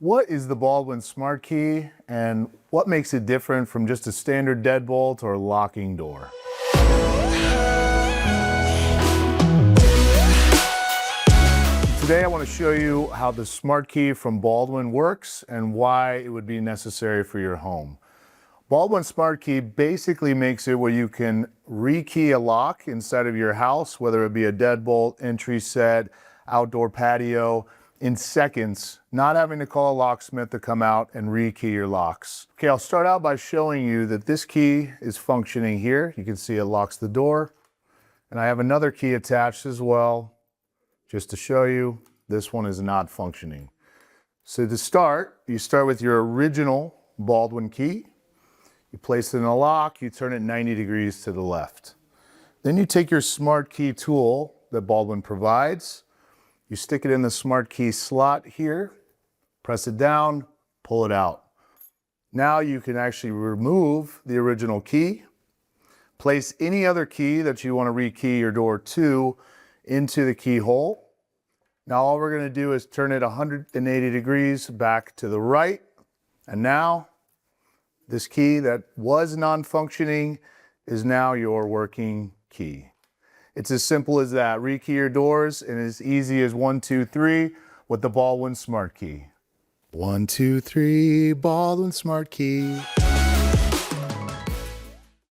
What is the Baldwin SmartKey and what makes it different from just a standard deadbolt or locking door? Today I want to show you how the SmartKey from Baldwin works and why it would be necessary for your home. Baldwin SmartKey basically makes it where you can rekey a lock inside of your house, whether it be a deadbolt, entry set, outdoor patio, in seconds, not having to call a locksmith to come out and rekey your locks. Okay, I'll start out by showing you that this key is functioning here. You can see it locks the door. And I have another key attached as well, just to show you this one is not functioning. So to start, you start with your original Baldwin key. You place it in a lock, you turn it 90 degrees to the left. Then you take your SmartKey tool that Baldwin provides. You stick it in the SmartKey slot here, press it down, pull it out. Now you can actually remove the original key, place any other key that you want to rekey your door to into the keyhole. Now all we're going to do is turn it 180 degrees back to the right. And now this key that was non-functioning is now your working key. It's as simple as that. Rekey your doors in as easy as 1, 2, 3 with the Baldwin SmartKey. 1, 2, 3, Baldwin SmartKey.